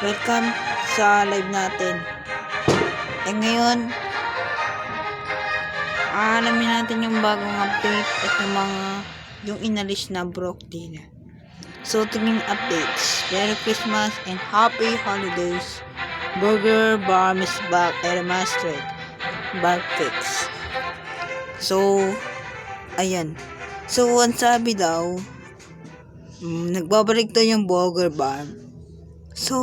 Welcome sa live natin. Ngayon, aalamin natin yung bagong update at yung inalis na Brock Dinner. So, tingin updates. Merry Christmas and Happy Holidays. Burger Bar is back at remastered. Bug fix. So, ayan. So, ang sabi daw, nagbabalik daw yung Burger Bar. So,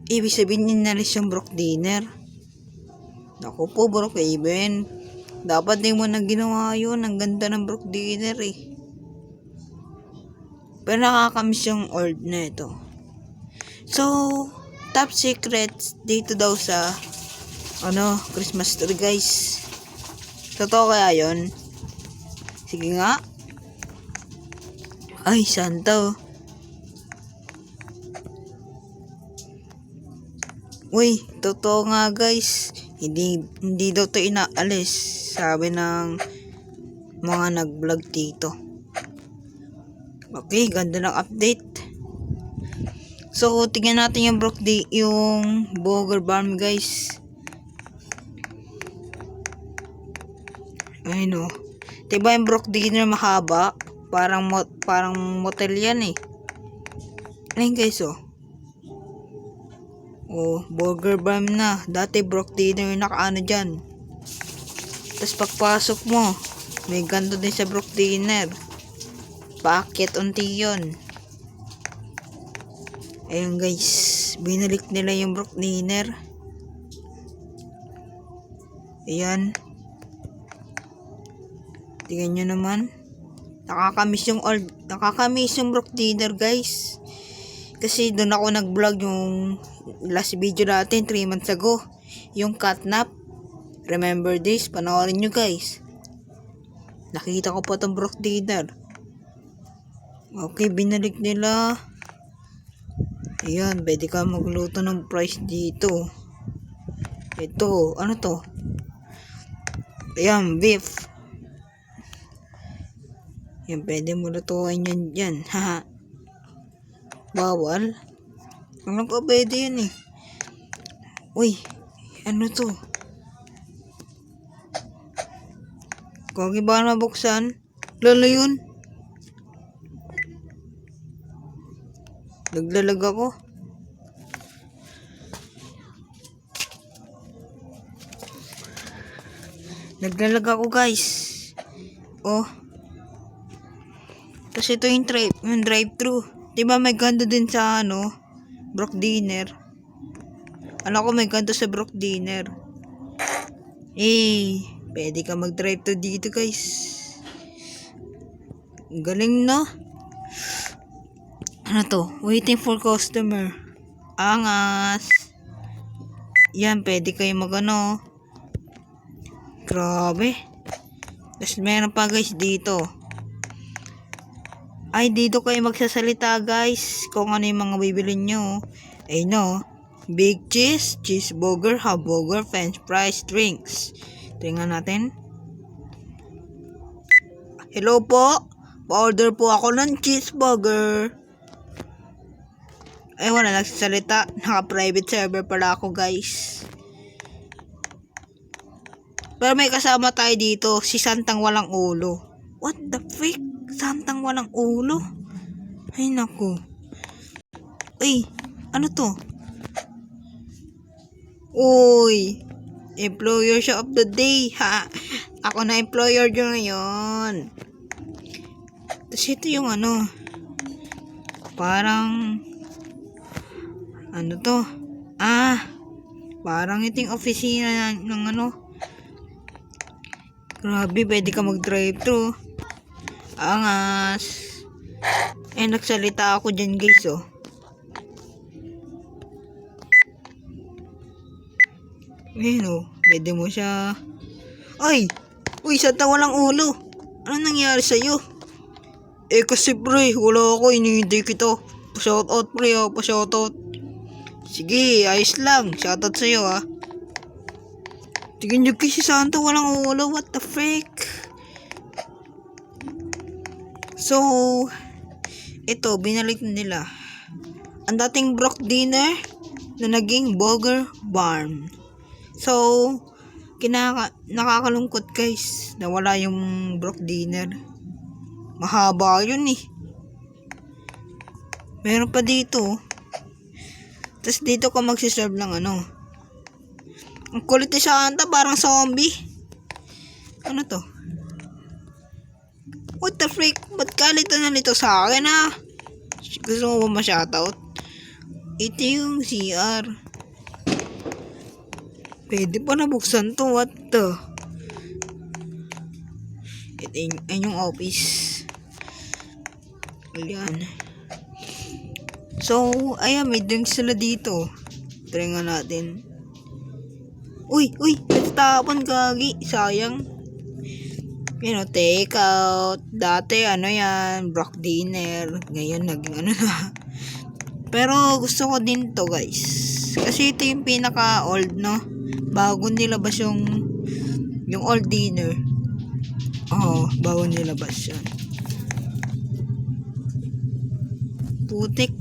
ibig sabihin inalis yung Brock Dinner. Naku po, Brock Even. Dapat din mo na ginawa yun. Ang ganda ng Brock Dinner eh. Pero nakakamiss yung old na ito. So, top secrets dito daw sa Christmas tree, guys. Totoo kaya yun? Sige nga. Ay, Santa. Uy, totoo nga, guys. Hindi daw to inaalis. Sabi ng mga nag-vlog dito. Okay, ganda ng update. So, tingnan natin yung yung Burger Barm, guys. Ayun o. Diba yung Brock Dinner mahaba? Parang motel yan eh. Ayun, guys oh. Oh, Burger Barm na. Dati Brock Dinner yung nakaano dyan. Tapos pagpasok mo, may ganto din sa Brock Dinner. Packet unti yun. Ayun guys, binalik nila yung Brock Dinner. Ayan. Tingnan nyo naman. Nakakamiss yung Brock Dinner, guys. Kasi doon ako nag-vlog yung last video natin 3 months ago. Yung catnap. Remember this? Panoorin nyo, guys. Nakita ko pa itong Brock Dinner. Okay, binalik nila. Ayan, pwede ka magluto ng price dito. Ito, ano to? Ayan, beef. Yan, pwede mo lutuin yan dyan. Haha. Bawal? Alam ko pwede yun eh. Uy, ano to? Kung iba mabuksan, lalo yun. Naglalag ako. Naglalag ako, guys. Oh. Kasi ito yung drive-thru. Diba may ganto din sa Brock Dinner. Alam ko may ganto sa Brock Dinner. Eh, pwede ka mag-drive-thru dito, guys. Galing, no? Ano to? Waiting for customer. Angas. Yan, pwede kayo Grabe. Tapos meron pa, guys, dito. Ay, dito kayo magsasalita, guys, kung ano yung mga bibili nyo. Ay, no. Big cheese, cheeseburger, hamburger, french fries, drinks. Tingnan natin. Hello po. Pa-order po ako ng cheeseburger. Ay, wala nagsasalita. Naka-private server pala ako, guys. Pero may kasama tayo dito, si Santang walang ulo. What the freak? Santang walang ulo? Ay, naku. Ay, ano to? Uy, employer siya of the day, ha? Ako na employer nyo ngayon. Tapos ito yung parang, ano to? Parang ito yung opisina ng Grabe, pwede ka mag-drive-thru. Angas. Nagsalita ako dyan, guys, oh. Ayun, oh. Pwede mo siya. Ay! Uy, Santa walang ulo. Ano nangyari sa'yo? Kasi pre, wala ako. Inihintay kita. Pa-shoutout, pre, oh. Pa-shoutout. Sige, ayos lang. Shoutout sa'yo, ah. Tingin nyo kasi Santa walang ulo. What the freak? So, ito, binalik nila. ang dating Brock Dinner na naging Burger Barn. So, nakakalungkot guys, nawala yung Brock Dinner. Mahaba yun eh. Meron pa dito. Tapos dito ka magsiserve ng ano. Ang kulit ni Santa, parang zombie. Ano to? What the freak? Ba't kalito na nito sa akin ah? Gusto mo ba ma-shoutout? Ito yung CR. Pwede pa nabuksan to. What the? Ito yung office. Ayan. So, ayan, may drinks sila dito. Try nga natin. Uy, natapon kagi. Sayang. You know, take out. Dati, ano yan, Brock Dinner. Ngayon, naging ano na. Pero, gusto ko din to, guys. Kasi ito yung pinaka-old, no? Bago nilabas yung old dinner. Oo, bago nilabas yan. Putik.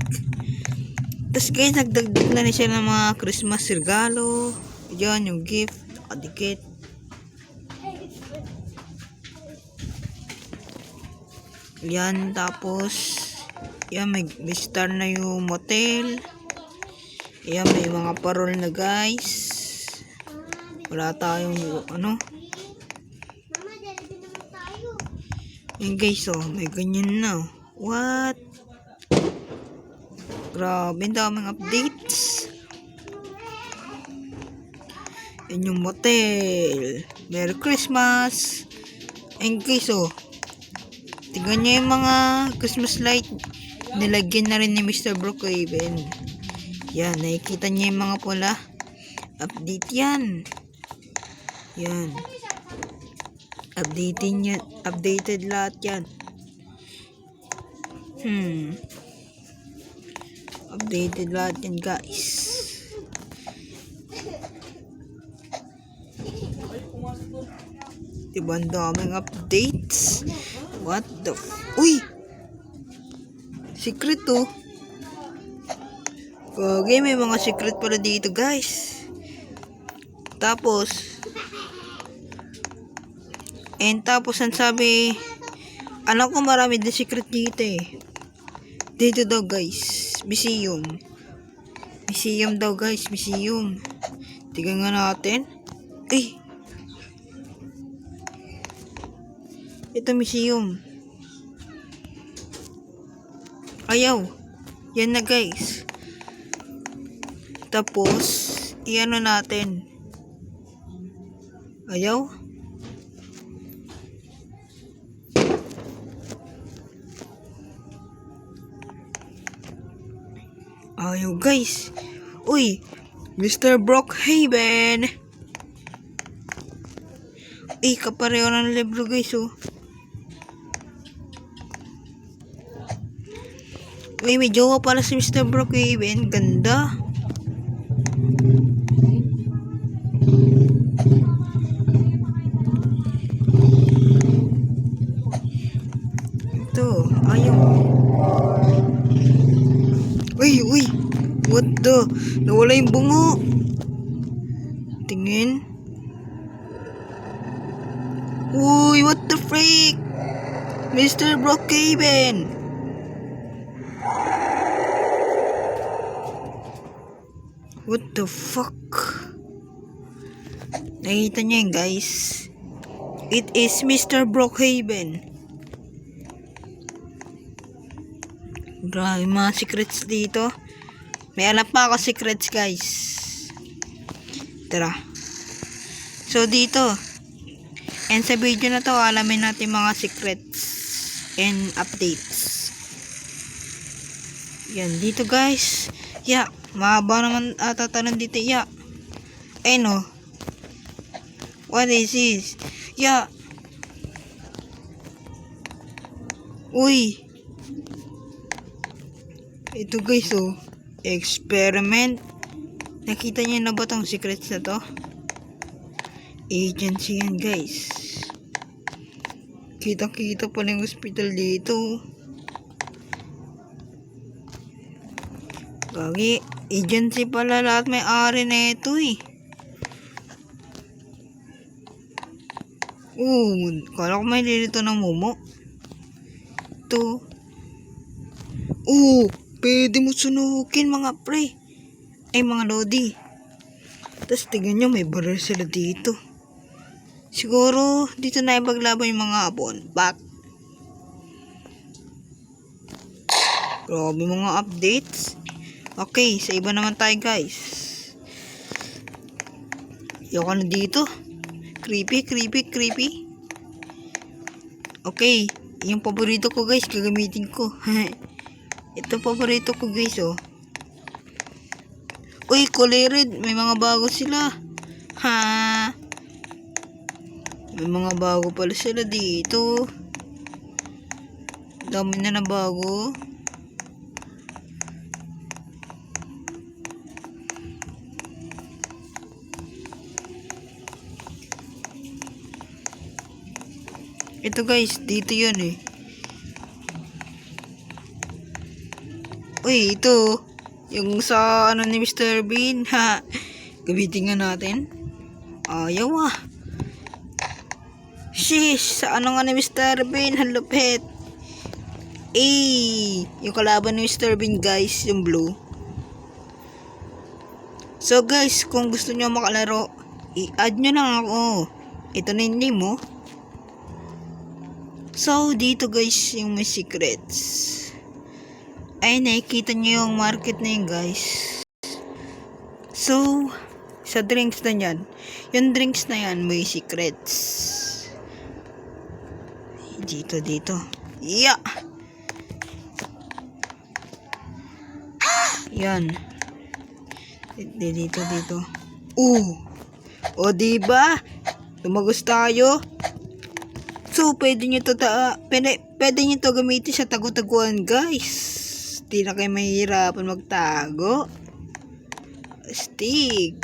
Tapos guys, nagdagdag na rin siya ng mga Christmas regalo. Yan, yung gift. Nakadikit. Yan, tapos yan, may star na yung motel. Yan, may mga parol na guys. Wala tayong ano. Yan guys, oh, may ganyan na. What? Grabe, ang daming updates. Yan yung motel. Merry Christmas. And guys, oh, tingnan nyo yung mga Christmas light. Nilagyan na rin ni Mr. Brookhaven. Yan, nakikita nyo yung mga pula. Update yan. Yan. Updated lahat yan. Updated lahat yan guys. Diba ang daming updates? What the Uy! Secret to. Okay, may mga secret pala dito guys. Tapos ang sabi, alam ko marami din secret dito eh. Dito daw guys, museum daw guys, museum. Tingnan nga natin. Ito museum. Ayaw. Yan na guys. Tapos iano natin. Ayaw. Ayaw guys. Uy, Mr. Brookhaven. Kapareho ng libro guys, oh. Uy, may jowa pala si Mr. Brookhaven. Ganda. Ito, ayaw. Uy, what the? Nawala yung bungo. Tingin. Uy, what the freak? Mr. Brookhaven. What the fuck? Nakita niyo yun guys. It is Mr. Brookhaven. Grabe mga secrets dito. May alam pa ako secrets guys. Tara. So dito. And sa video na to, alamin natin mga secrets and updates. Yan dito guys. Yeah. Mahaba naman tatanong dito. Yeah. No. What is this? Yeah. Uy. Ito guys, oh. Experiment. Nakita niyo na ba tong secrets na to? Agency yan guys. Kita-kita pala yung hospital dito. Gagi, agency pala lahat may ari na ito eh. Kala ko may lilito ng mumo. Ito. Pwede mo sunukin mga pre. Ay mga lodi. Tapos tingnan nyo, may barrel sila dito. Siguro, dito na ipaglaban yung mga abon. Back. Grabe mga updates. Okay, sa iba naman tayo guys. Ayoko na dito. Creepy. Okay, yung paborito ko guys, gagamitin ko. Ito paborito ko guys oh. Uy, Colored, may mga bago sila. May mga bago pala sila dito. Dami na bago. Ito guys, dito yun eh. Uy, ito. Yung sa ano ni Mr. Bean. Gamitin nga natin. Ayaw ah. Shish, sa ano nga ni Mr. Bean, halupit. Yung kalaban ni Mr. Bean guys, yung blue. So guys, kung gusto nyo makalaro, i-add nyo lang ako. Ito na yung name mo. So, dito guys, yung may secrets. Ay, nakikita nyo yung market na yun guys. So, sa drinks na yan. Yung drinks na yan, may secrets. Dito. Yeah! Yan. Dito. O diba? Tumagos tayo. So, pwede nyo to gamitin sa tago-taguan, guys. Di na kayo mahihirapan magtago. Astig.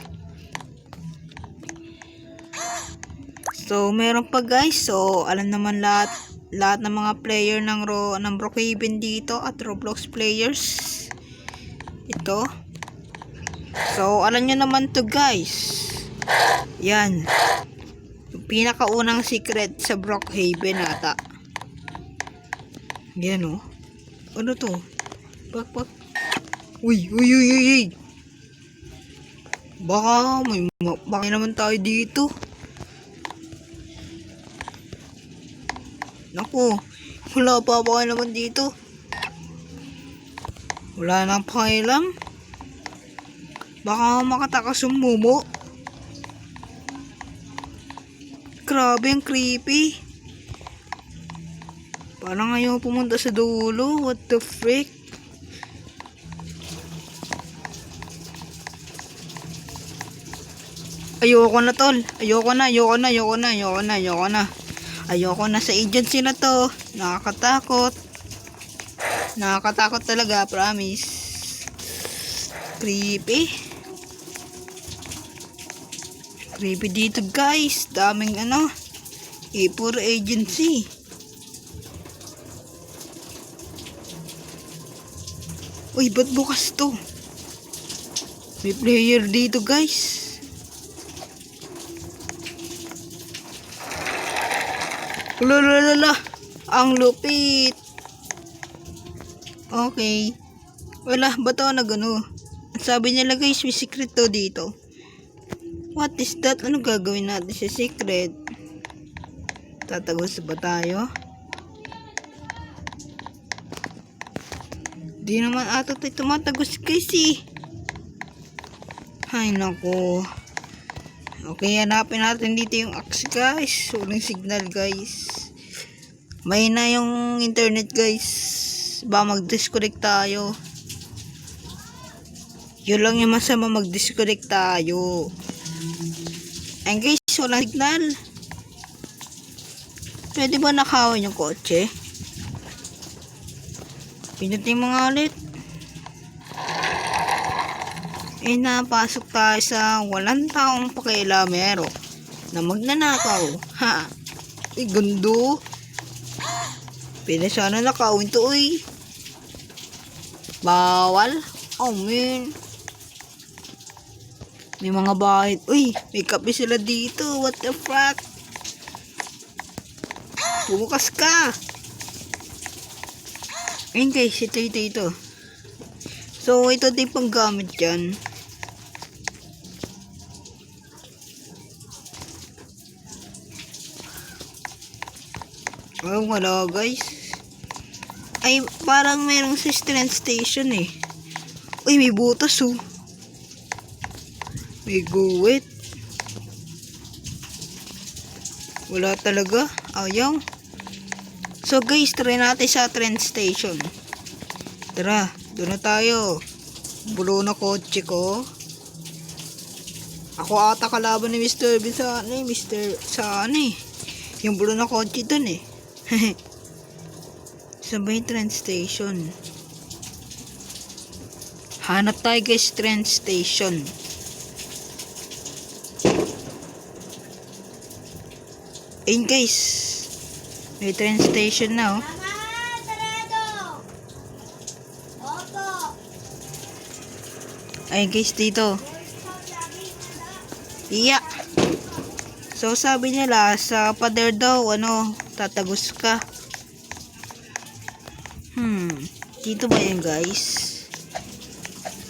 So, meron pa, guys. So, alam naman lahat ng mga player ng Brookhaven dito at Roblox players. Ito. So, alam nyo naman to, guys. Yan. Pinakaunang secret sa Brookhaven ata. Yan o. Ano to? Pak. Uy. Baka naman tayo dito. Naku. Wala pa naman dito. Wala nang pakialam. Baka makatakas yung mumo. Grabe, ang creepy. Parang ayaw pumunta sa dulo. What the frick? Ayoko na tol. Ayoko na. Ayoko na sa agency na to. Nakakatakot. Nakakatakot talaga, promise. Creepy. Creepy dito guys. Daming puro agency. Uy, ba't bukas to? May player dito guys. Lala. Ang lupit. Okay. Wala, ba't ako nagano? Sabi nila guys, may secret to dito. What is that? Ano gagawin natin sa secret? Tatagos ba tayo? Di naman ata tayo tumatagos guys eh. Ay nako. Okay, hanapin natin dito yung axe guys. Walang signal guys. May na yung internet guys. Ba mag-disconnect tayo. Yun lang yung masama, mag-disconnect tayo. Ayun guys, walang signal. Pwede ba nakawan yung kotse? Pinutin mo nga ulit. Napasok tayo sa walang taong pakialamero na magnanakaw. Gundo. Pwede sana nakawin to, uy. Bawal. Oh man. May mga bahay. Uy, may kape sila dito. What the fuck? Bumukas ka. Ayun guys, ito. So, ito din pang gamit dyan. Oh, wala guys. Ay, parang merong sa train station eh. Uy, may butas oh. May guwit. Wala talaga. Ayaw. So guys, try natin sa train station. Tara, doon na tayo. Bulo na kotse ko. Ako ata kalaban ni Mr. Bean sa ano eh. Yung bulo na kotse dun eh. Sabay train station. Hanap tayo guys, train station. Ayun guys, may train station na oh. Ayun guys, dito. Iya. So sabi nila sa pader daw tatagos ka. Dito ba yan guys?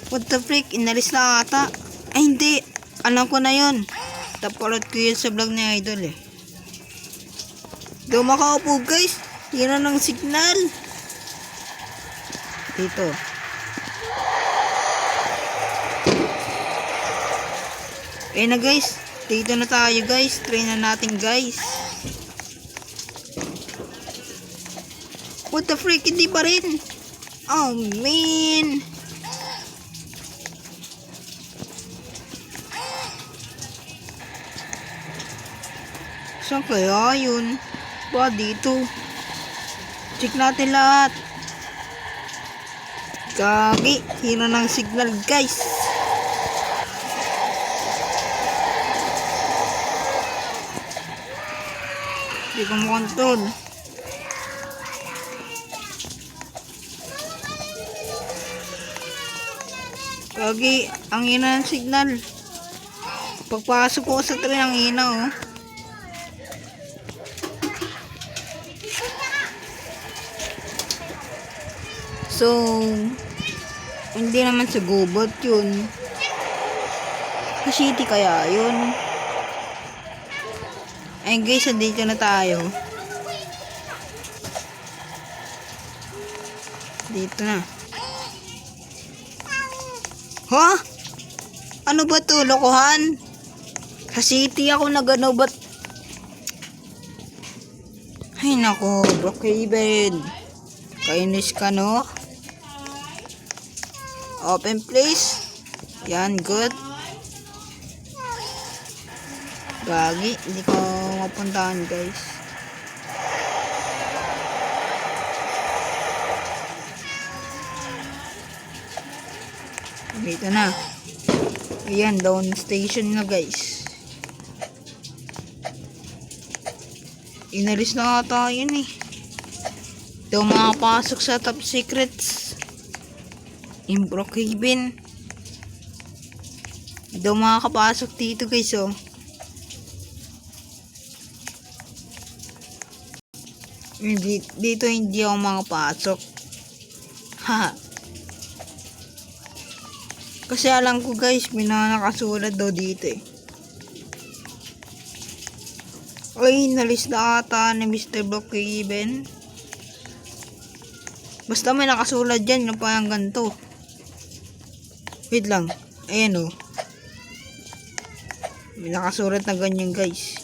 What the freak? Inalis na ata. Ay hindi. Alam ko na yun. Tapalot ko yun sa vlog ni Idol eh. Daw makaupo guys. Yan na ng signal. Dito. Ayun na guys. Dito na tayo guys. Try na natin guys. What the freak? Hindi pa rin. Oh man. Saan kaya yun? Ba dito? Check natin lahat. Gagi. Hina ng signal guys. Hindi ko makontrol. Gagi, ang hina ng signal. Pagpasok ko sa train, ang hina oh. So, hindi naman sa gubot yun. Sa city kaya yun. Ayun guys, dito na tayo. Dito na. Ha? Ano ba to? Lokohan? Sa city ako nagano ba't? Ay nako, Brookhaven. Kainis ka no? Open place. Yan, good. Gagi, hindi ko mapuntahan guys. Dito na. Ayan, down station na guys. Inalis na ata yun eh. Daw makapasok sa top secrets in Brookhaven. Daw makakapasok dito guys oh. Dito hindi ako makapasok. Haha. Kasi alam ko guys, may nakasulat daw dito eh. Ay, nalis na ata ni Mr. Brookhaven. Basta may nakasulat dyan, yung parang ganito. Wait lang. Ayan o. May nakasulat na ganyan guys.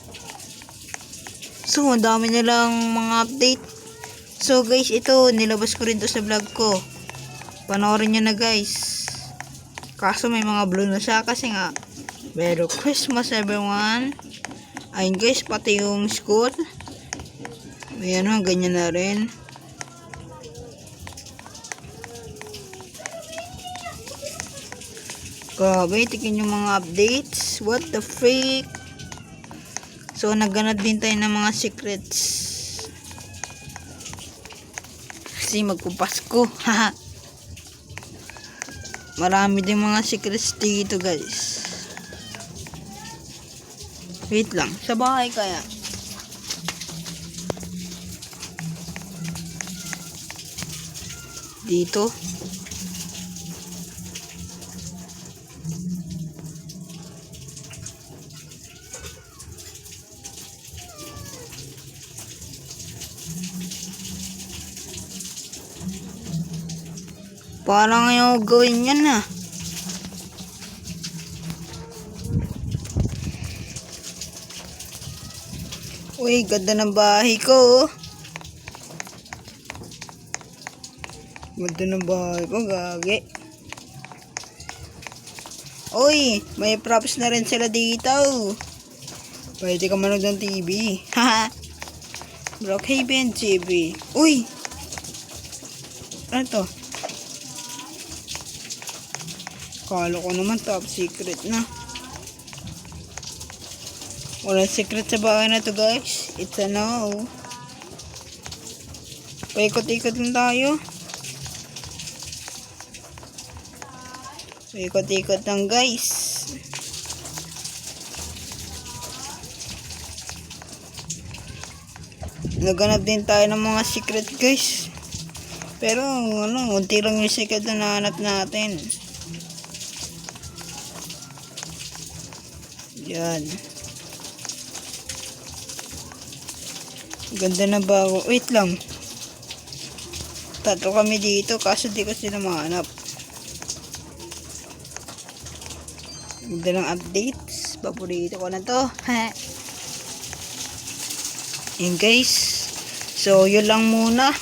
So, ang dami nilang mga update. So guys, ito, nilabas ko rin to sa vlog ko. Panoorin nyo na guys. Kaso may mga blue na siya kasi nga Merry Christmas everyone. Ayun guys, pati yung school. Ayan o, ganyan na rin. Grabe, tingin yung mga updates. What the freak? So, nagganap din tayo ng mga secrets. Kasi magpupasko. Haha. marami din mga secrets dito guys. Wait lang, sa bahay kaya? Dito. Parang ayaw gawin yan ah. Uy, ganda ng bahay ko. Ganda ng bahay ko, gagi. Uy, may props na rin sila dito. Pwede ka manood ng TV. Haha. Brookhaven TV. Uy! Ano to? Kala ko naman top secret na. Walang secret sa bahay na to guys. It's a no. Paikot-ikot lang tayo. Paikot-ikot lang guys. Naganap din tayo ng mga secret guys. Pero ano, unti lang yung secret na nahanap natin. Yan. Ganda na bago. Wait lang. Tatlo kami dito kaso di ko sila mahanap. Ganda ng updates. Paborito ko na to. Yan guys. So yun lang muna.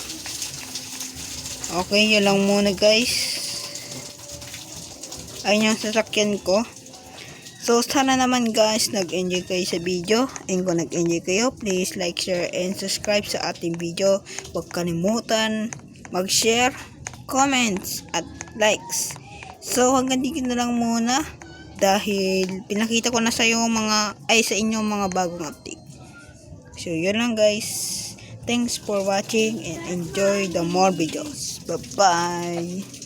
Okay, yun lang muna guys. Ayun yung sasakyan ko. So, sana naman guys, nag-enjoy kayo sa video. And kung nag-enjoy kayo, please like, share, and subscribe sa ating video. Huwag kalimutan mag-share, comments, at likes. So, hanggang dito na lang muna. Dahil pinakita ko na sa inyo mga bagong update. So, yun lang guys. Thanks for watching and enjoy the more videos. Bye-bye!